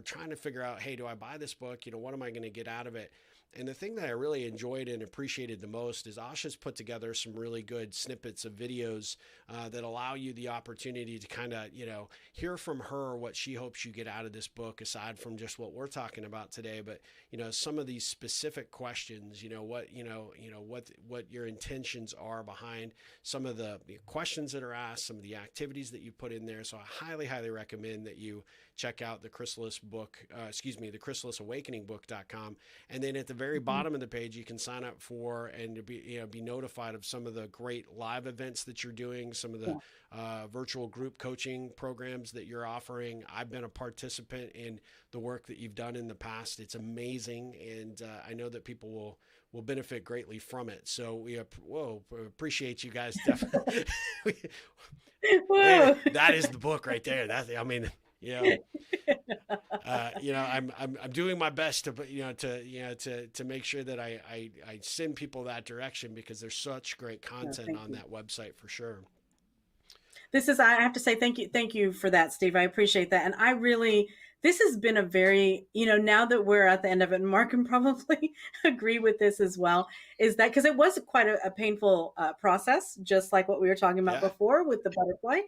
trying to figure out, hey, do I buy this book? What am I going to get out of it? And the thing that I really enjoyed and appreciated the most is Asha's put together some really good snippets of videos that allow you the opportunity to kind of, hear from her what she hopes you get out of this book, aside from just what we're talking about today. But, some of these specific questions, what your intentions are behind some of the questions that are asked, some of the activities that you put in there. So I highly, highly recommend that you check out the the ChrysalisAwakeningBook.com. And then at the very Mhm. bottom of the page, you can sign up for and to be notified of some of the great live events that you're doing, some of the Yeah. virtual group coaching programs that you're offering. I've been a participant in the work that you've done in the past. It's amazing, and I know that people will benefit greatly from it. So we appreciate you guys. Definitely. Whoa. That is the book right there. I mean, you know, I'm doing my best to, to make sure that I send people that direction, because there's such great content on that website for sure. I have to say thank you for that, Steve. I appreciate that. And this has been a very, now that we're at the end of it, and Mark can probably agree with this as well, is that because it was quite a painful process, just like what we were talking about before with the butterfly,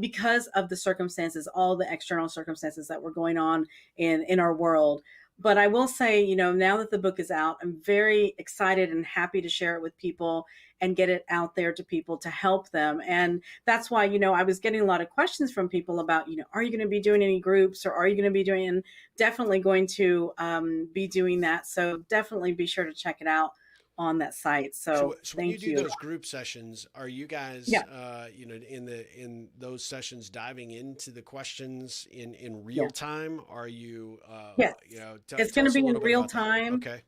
because of the circumstances, all the external circumstances that were going on in our world. But I will say, now that the book is out, I'm very excited and happy to share it with people and get it out there to people to help them. And that's why, I was getting a lot of questions from people about, are you going to be doing any groups, or are you going to be doing, and definitely going to be doing that. So definitely be sure to check it out on that site. So when you do those group sessions, are you guys, in those sessions diving into the questions in real time? Are you, it's going to be in real time. Okay.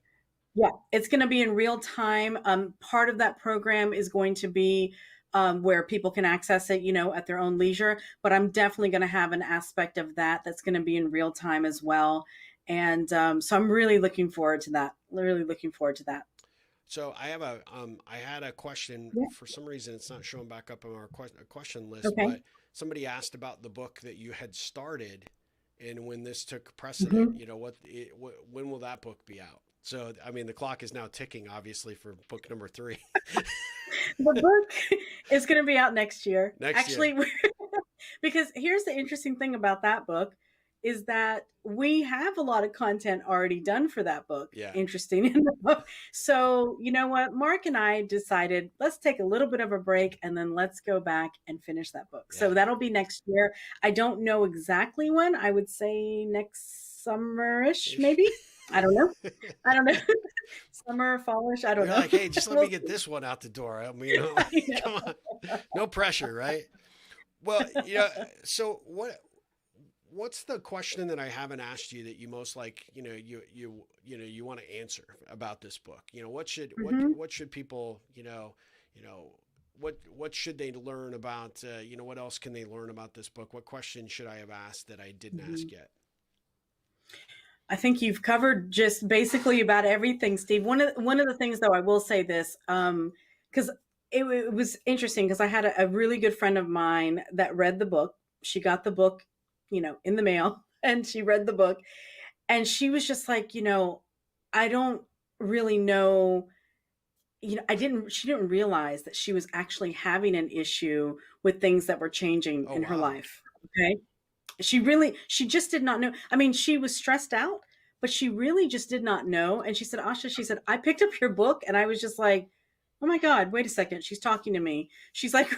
Yeah, it's going to be in real time. Part of that program is going to be where people can access it, at their own leisure. But I'm definitely going to have an aspect of that's going to be in real time as well. And so I'm really looking forward to that. Really looking forward to that. So I had a question. For some reason, it's not showing back up on our question list, but somebody asked about the book that you had started, and when this took precedent, when will that book be out? So, I mean, the clock is now ticking, obviously, for book number 3. The book is going to be out next year. Actually, because here's the interesting thing about that book is that we have a lot of content already done for that book. Yeah. Interesting in the book. So, you know what? Mark and I decided, let's take a little bit of a break and then let's go back and finish that book. Yeah. So that'll be next year. I don't know exactly when. I would say next summer-ish, maybe. I don't know. Summer, fallish. I don't know. Like, hey, just let me get this one out the door. I mean, come on, no pressure, right? Well, so what's the question that I haven't asked you that you most like, you want to answer about this book? What should people, what should they learn about, what else can they learn about this book? What question should I have asked that I didn't ask yet? I think you've covered just basically about everything, Steve. One of the things, though, I will say this, because it was interesting, because I had a really good friend of mine that read the book. She got the book, in the mail, and she read the book, and she was just like, I don't really know, she didn't realize that she was actually having an issue with things that were changing in her life. Okay. She just did not know. I mean, she was stressed out, but she really just did not know. And she said, Asha, I picked up your book, and I was just like, oh my God, wait a second. She's talking to me. She's like,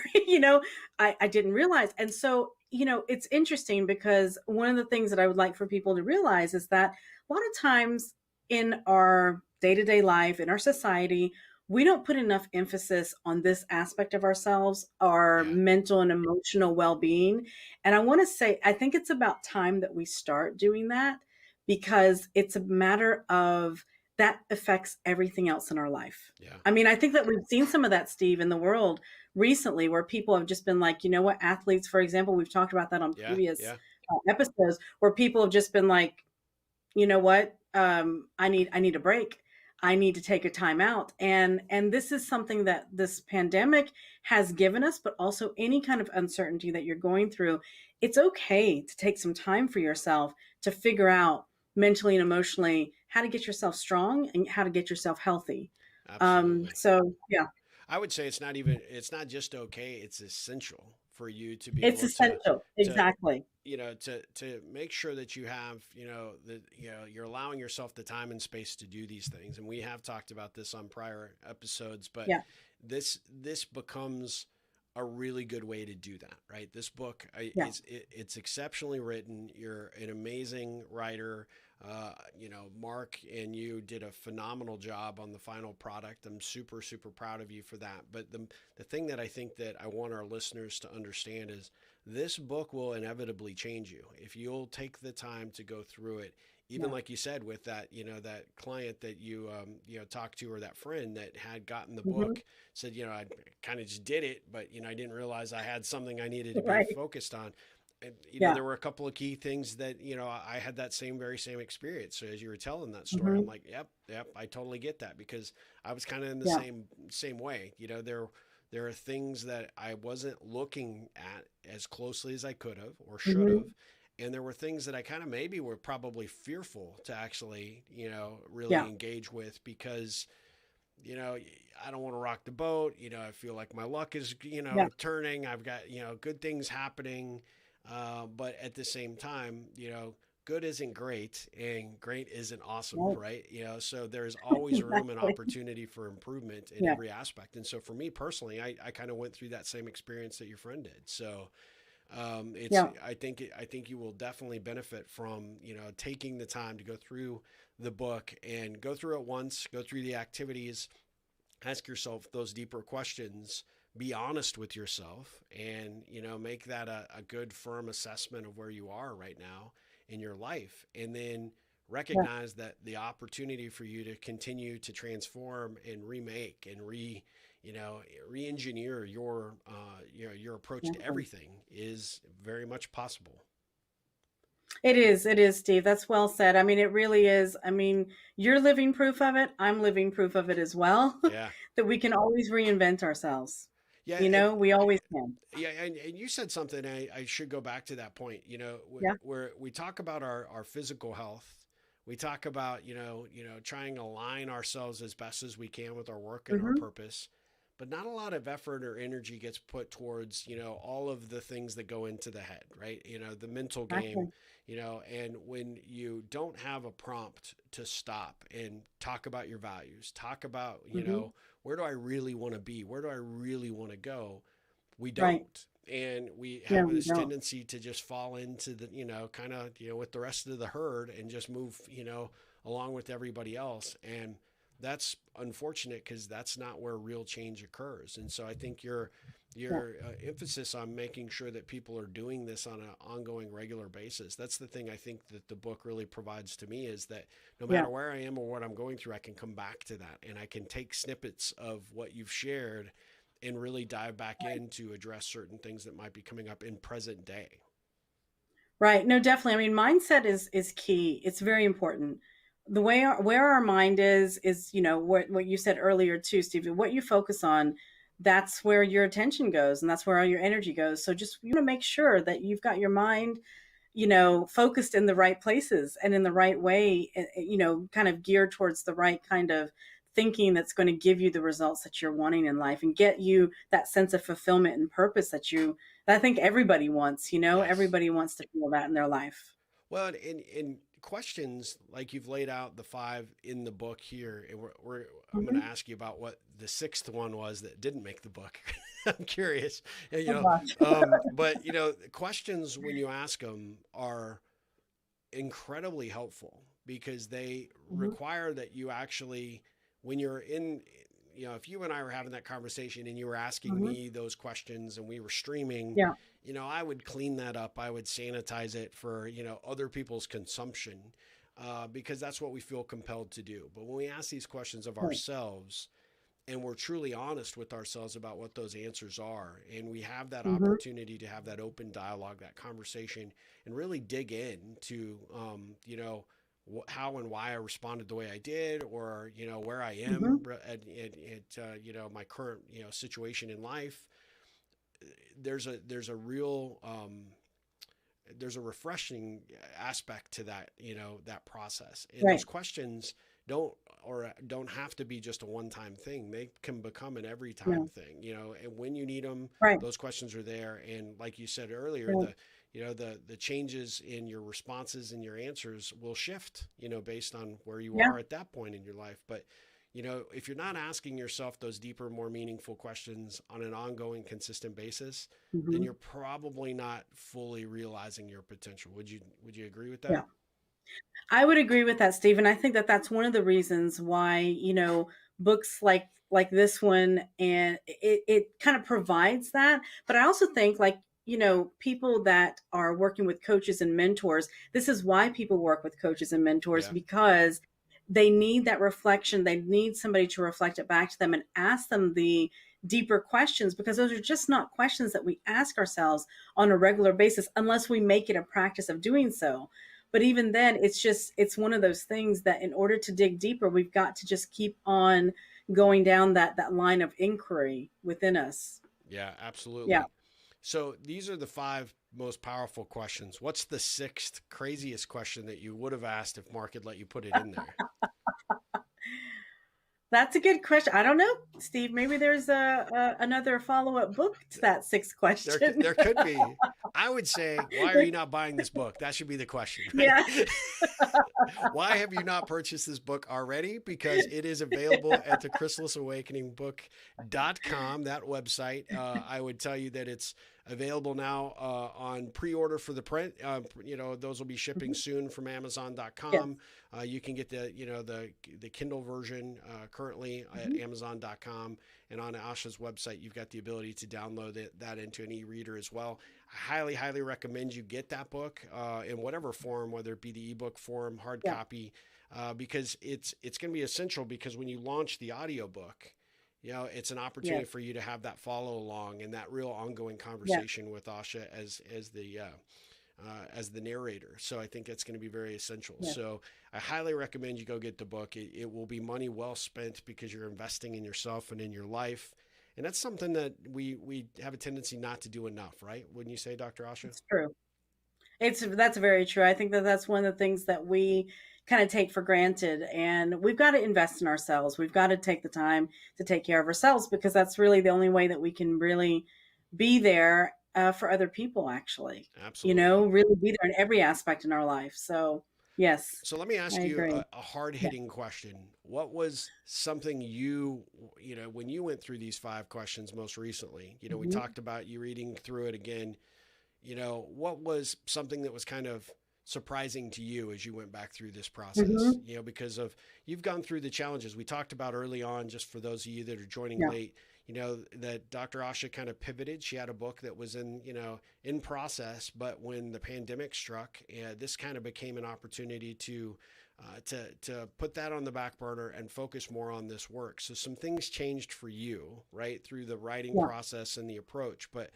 I didn't realize. And so, it's interesting, because one of the things that I would like for people to realize is that a lot of times in our day-to-day life, in our society, we don't put enough emphasis on this aspect of ourselves, our mental and emotional well-being. And I want to say, I think it's about time that we start doing that, because it's a matter of that affects everything else in our life. Yeah. I mean, I think that we've seen some of that, Steve, in the world recently, where people have just been like, athletes, for example, we've talked about that on previous episodes, where people have just been like, I need a break. I need to take a time out. And this is something that this pandemic has given us, but also any kind of uncertainty that you're going through. It's okay to take some time for yourself to figure out mentally and emotionally how to get yourself strong and how to get yourself healthy. Absolutely. So, yeah. I would say it's not just okay, it's essential for you to be It's essential. Exactly. To make sure that you have, you're allowing yourself the time and space to do these things. And we have talked about this on prior episodes, but this becomes a really good way to do that, right? This book, it's exceptionally written. You're an amazing writer. Mark and you did a phenomenal job on the final product. I'm super, super proud of you for that. But the thing that I think that I want our listeners to understand is this book will inevitably change you. If you'll take the time to go through it, even like you said, with that, that client that you, talked to, or that friend that had gotten the Mm-hmm. book, said, I kind of just did it, but, I didn't realize I had something I needed to be Right. focused on. And, Yeah. there were a couple of key things that, I had that very same experience. So as you were telling that story, I'm Mm-hmm. like, yep, I totally get that, because I was kind of in the Yeah. same way. There are things that I wasn't looking at as closely as I could have or should Mm-hmm. have. And there were things that I kind of maybe were probably fearful to actually, really Yeah. engage with, because, I don't want to rock the boat. I feel like my luck is, Yeah. turning. I've got, good things happening. But at the same time, good isn't great and great isn't awesome, Right. right? So there's always room and Exactly. opportunity for improvement in Yeah. every aspect. And so for me personally, I kind of went through that same experience that your friend did. So it's Yeah. I think you will definitely benefit from, taking the time to go through the book and go through it once, go through the activities, ask yourself those deeper questions, be honest with yourself, and, make that a good firm assessment of where you are right now in your life, and then Yeah. recognize that the opportunity for you to continue to transform and remake and you know re-engineer your approach to Exactly. everything is very much possible. It is, Steve. That's well said. I mean, it really is. I mean, you're living proof of it. I'm living proof of it as well, Yeah, that we can always reinvent ourselves. yeah, You and know, we always can. yeah, and you said something. I should go back to that point. Yeah. Where we talk about our physical health, we talk about trying to align ourselves as best as we can with our work and our Mm-hmm. purpose, but not a lot of effort or energy gets put towards all of the things that go into the head, right? The mental game, Exactly. and when you don't have a prompt to stop and talk about your values, talk about Mm-hmm. where do I really want to be, where do I really want to go, we Right. don't. And we No, have we this don't. tendency to just fall into the, kind of, with the rest of the herd and just move, along with everybody else. And that's unfortunate, because that's not where real change occurs. And so I think Yeah. your emphasis on making sure that people are doing this on an ongoing, regular basis. That's the thing I think that the book really provides to me, is that no Yeah. matter where I am or what I'm going through, I can come back to that, and I can take snippets of what you've shared and really dive back in to address certain things that might be coming up in present day. Right. No, definitely. I mean, mindset is key. It's very important. The way where our mind is, you know, what you said earlier too, Stephen, what you focus on, that's where your attention goes and that's where all your energy goes. So just you want to make sure that you've got your mind, you know, focused in the right places and in the right way, you know, kind of geared towards the right kind of thinking that's going to give you the results that you're wanting in life and get you that sense of fulfillment and purpose that I think everybody wants, you know, Yes. everybody wants to feel that in their life. Well, in questions like you've laid out the five in the book here, and I'm going to Mm-hmm. ask you about what the sixth one was that didn't make the book. I'm curious, Oh gosh. but questions when you ask them are incredibly helpful, because they Mm-hmm. require that you actually, when you're in, if you and I were having that conversation and you were asking Mm-hmm. me those questions and we were streaming, Yeah. I would clean that up. I would sanitize it for, other people's consumption, because that's what we feel compelled to do. But when we ask these questions of Right. ourselves, and we're truly honest with ourselves about what those answers are, and we have that Mm-hmm. opportunity to have that open dialogue, that conversation, and really dig in to how and why I responded the way I did, or where I Mm-hmm. am at my current situation in life. There's a real there's a refreshing aspect to that, that process. And those Right. questions don't have to be just a one-time thing. They can become an every time Yeah. thing, and when you need them, Right. those questions are there. And like you said earlier, Right. the changes in your responses and your answers will shift, based on where you Yeah. are at that point in your life. But if you're not asking yourself those deeper, more meaningful questions on an ongoing, consistent basis, then Mm-hmm. you're probably not fully realizing your potential. Would you agree with that? Yeah. I would agree with that, Stephen. I think that that's one of the reasons why, you know, books like this one and it kind of provides that. But I also think like, people that are working with coaches and mentors, this is why people work with coaches and mentors, Yeah. because they need that reflection. They need somebody to reflect it back to them and ask them the deeper questions, because those are just not questions that we ask ourselves on a regular basis unless we make it a practice of doing so. But even then, it's one of those things that in order to dig deeper, we've got to just keep on going down that line of inquiry within us. Yeah, Yeah. absolutely. So these are the 5 most powerful questions. What's the 6th craziest question that you would have asked if Mark had let you put it in there? That's a good question. I don't know, Steve. Maybe there's another follow-up book to that 6th question. There could be. I would say, why are you not buying this book? That should be the question, right? Yeah. Why have you not purchased this book already? Because it is available at the chrysalisawakeningbook.com, that website. I would tell you that it's available now on pre-order for the print. Those will be shipping soon from Amazon.com. Yes. You can get the Kindle version currently at Amazon.com, and on Asha's website, you've got the ability to download that into an e-reader as well. I highly, highly recommend you get that book in whatever form, whether it be the ebook form, hard copy, because it's going to be essential, because when you launch the audiobook, it's an opportunity for you to have that follow along and that real ongoing conversation with Asha as the narrator. So I think that's going to be very essential. So I highly recommend you go get the book. It will be money well spent, because you're investing in yourself and in your life. And that's something that we have a tendency not to do enough, right? Wouldn't you say, Dr. Asha? It's true. That's very true. I think that that's one of the things that we kind of take for granted, and we've got to invest in ourselves. We've got to take the time to take care of ourselves, because that's really the only way that we can really be there for other people, actually. Absolutely. Really be there in every aspect in our life. So, yes, So let me I ask you agree. a hard-hitting question. What was something when you went through these 5 questions most recently, we Mhm. talked about you reading through it again, what was something that was kind of surprising to you as you went back through this process, Mhm. because you've gone through the challenges we talked about early on, just for those of you that are joining Yeah. late, that Dr. Asha kind of pivoted. She had a book that was in process, but when the pandemic struck, this kind of became an opportunity to put that on the back burner and focus more on this work. So some things changed for you, right, through the writing Yeah. process and the approach. But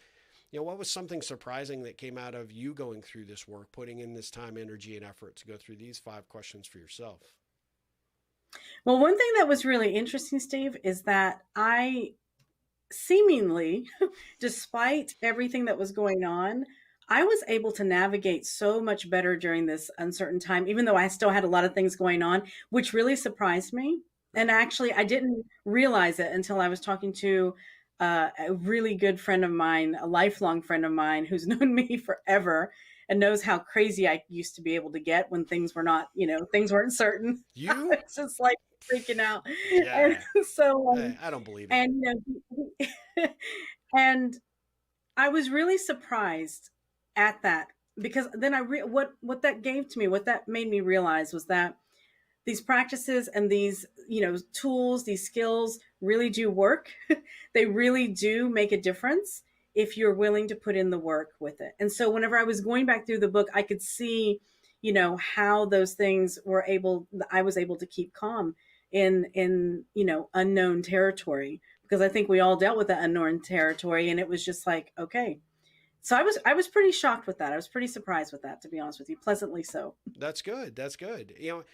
what was something surprising that came out of you going through this work, putting in this time, energy, and effort to go through these 5 questions for yourself? Well, one thing that was really interesting, Steve, is that I seemingly, despite everything that was going on, I was able to navigate so much better during this uncertain time, even though I still had a lot of things going on, which really surprised me. And Really? actually, I didn't realize it until I was talking to a really good friend of mine, a lifelong friend of mine who's known me forever and knows how crazy I used to be able to get when things were not, things weren't certain. You? It's just like freaking out. And Yeah. so, I don't believe it. and and I was really surprised at that, because then what that gave to me, what that made me realize, was that these practices and these tools, these skills really do work. They really do make a difference if you're willing to put in the work with it. And so whenever I was going back through the book, I could see how those things I was able to keep calm in unknown territory, because I think we all dealt with that unknown territory, and it was just like, okay. So I was pretty shocked with that. I was pretty surprised with that, to be honest with you, pleasantly so. That's good. That's good. And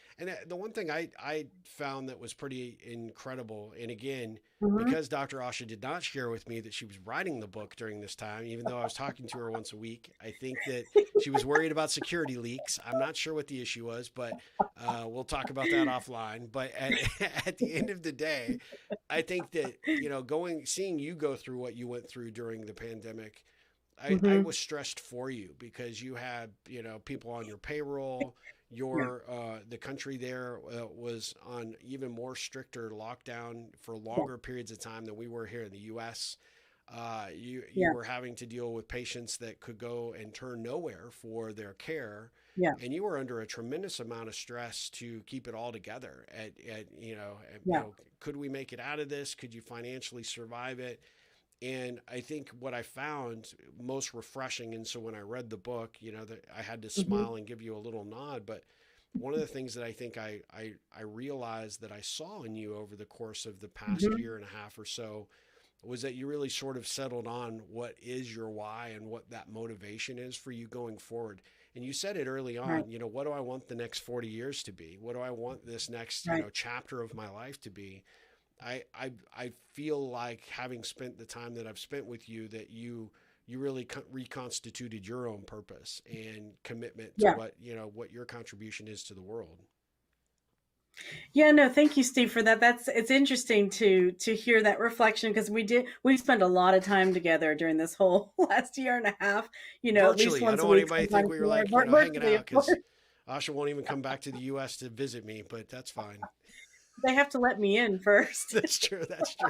the one thing I found that was pretty incredible, and again, Mhm. because Dr. Asha did not share with me that she was writing the book during this time, even though I was talking to her once a week, I think that she was worried about security leaks. I'm not sure what the issue was, but we'll talk about that offline. But at the end of the day, I think that, seeing you go through what you went through during the pandemic, I Mhm. was stressed for you, because you had, people on your payroll. Yeah. The country there was on even more stricter lockdown for Yeah. longer periods of time than we were here in the U.S. You Yeah. were having to deal with patients that could go and turn nowhere for their care, Yeah. and you were under a tremendous amount of stress to keep it all together. Yeah. Could we make it out of this? Could you financially survive it? And I think what I found most refreshing, and so when I read the book, that I had to Mm-hmm. smile and give you a little nod, but one of the things that I think I realized that I saw in you over the course of the past Mm-hmm. year and a half or so was that you really sort of settled on what is your why and what that motivation is for you going forward. And you said it early Right. on, what do I want the next 40 years to be? What do I want this next, Right. chapter of my life to be? I feel like, having spent the time that I've spent with you, that you really reconstituted your own purpose and commitment to Yeah. what your contribution is to the world. Yeah, no, thank you, Steve, for that. It's interesting to hear that reflection, because we spent a lot of time together during this whole last year and a half. At least Virtually, I once don't a want week, anybody to think sometimes we were more. like, hanging Virtually, out, of course. because Asha won't even come back to the U.S. to visit me, but that's fine. They have to let me in first. That's true. That's true.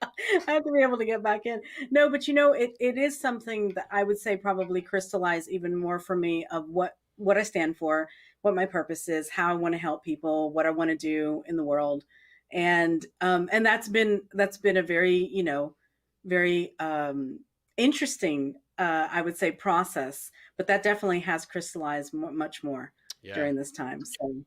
I have to be able to get back in. No, but it is something that I would say probably crystallized even more for me of what I stand for, what my purpose is, how I want to help people, what I want to do in the world. And that's been a very, very interesting, I would say, process, but that definitely has crystallized much more Yeah. during this time. So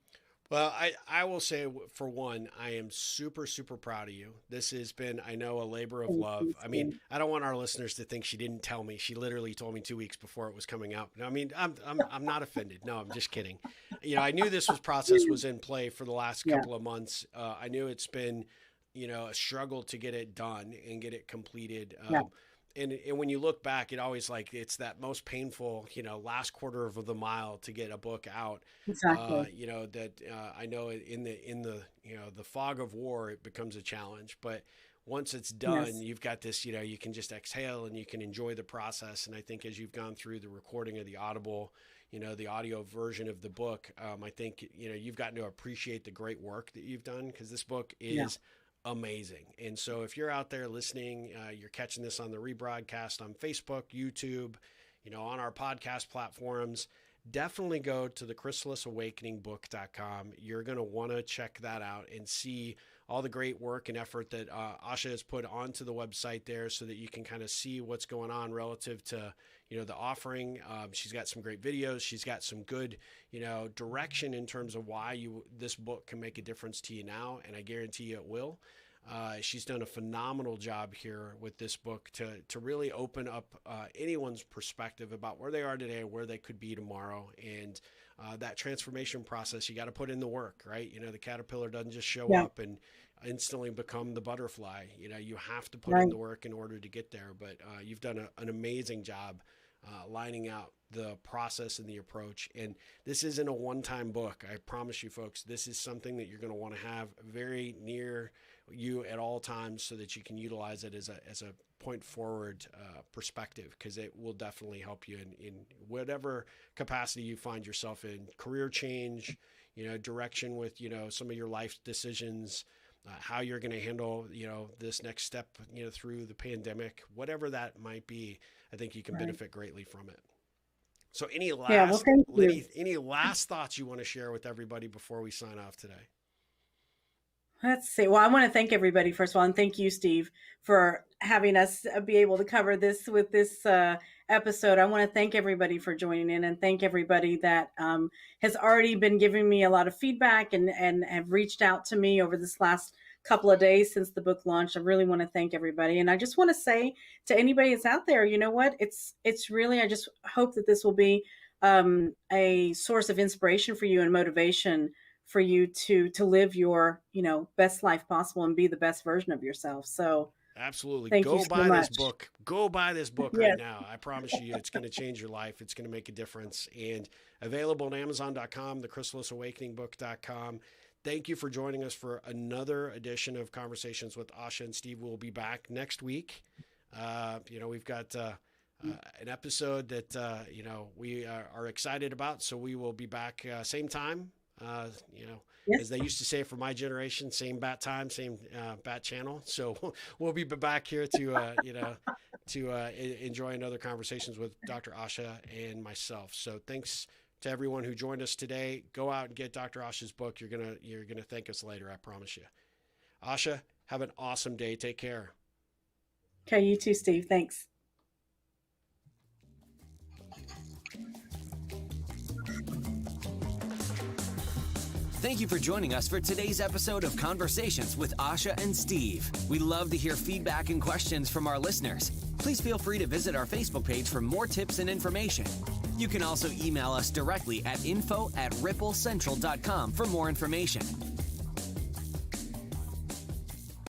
Well, I will say, for one, I am super, super proud of you. This has been, I know, a labor of thank love. you, I mean, Steve. I don't want our listeners to think she didn't tell me. She literally told me 2 weeks before it was coming out. I mean, I'm not offended. No, I'm just kidding. I knew this process was in play for the last Yeah, couple of months. I knew it's been, a struggle to get it done and get it completed. yeah, And when you look back, it's that most painful, last quarter of the mile to get a book out. exactly. I know in the the fog of war, it becomes a challenge, but once it's done, Yes. you've got this, you can just exhale and you can enjoy the process. And I think as you've gone through the recording of the Audible, the audio version of the book, I think, you've gotten to appreciate the great work that you've done, because this book Yeah. is amazing. And so if you're out there listening, you're catching this on the rebroadcast on Facebook, YouTube, on our podcast platforms, definitely go to the chrysalisawakeningbook.com. You're going to want to check that out and see all the great work and effort that Asha has put onto the website there, so that you can kind of see what's going on relative to, the offering. She's got some great videos. She's got some good, direction in terms of why this book can make a difference to you now, and I guarantee you it will. She's done a phenomenal job here with this book to really open up anyone's perspective about where they are today, where they could be tomorrow. And that transformation process, you got to put in the work, right? The caterpillar doesn't just show Yeah. up and instantly become the butterfly. You have to put in Right. the work in order to get there. But you've done an amazing job lining out the process and the approach. And this isn't a one-time book. I promise you, folks, this is something that you're going to want to have very near you at all times, so that you can utilize it as a point forward perspective, because it will definitely help you in whatever capacity you find yourself in: career change, direction with, some of your life decisions, how you're going to handle, this next step, through the pandemic, whatever that might be. I think you can Right. benefit greatly from it. So any Yeah. Well, last, thank you. Liddy, any last thoughts you want to share with everybody before we sign off today? Let's see. Well, I want to thank everybody, first of all, and thank you, Steve, for having us be able to cover this with this episode. I want to thank everybody for joining in, and thank everybody that has already been giving me a lot of feedback and have reached out to me over this last couple of days since the book launched. I really want to thank everybody. And I just want to say to anybody that's out there, you know what? It's really, I just hope that this will be a source of inspiration for you and motivation for you to live your best life possible and be the best version of yourself. So Absolutely. thank you Go so buy this much. book. Go buy this book right Yes. now. I promise you, it's going to change your life. It's going to make a difference. And available on Amazon.com, the chrysalisawakeningbook.com. Thank you for joining us for another edition of Conversations with Asha and Steve. We'll be back next week. We've got an episode that, we are excited about. So we will be back same time. Yes. As they used to say for my generation, same bat time, same bat channel. So we'll be back here to enjoy another conversations with Dr. Asha and myself. So thanks to everyone who joined us today. Go out and get Dr. Asha's book. You're gonna thank us later. I promise you. Asha, have an awesome day. Take care. Okay, you too, Steve. Thanks. Thank you for joining us for today's episode of Conversations with Asha and Steve. We love to hear feedback and questions from our listeners. Please feel free to visit our Facebook page for more tips and information. You can also email us directly at info@ripplecentral.com for more information.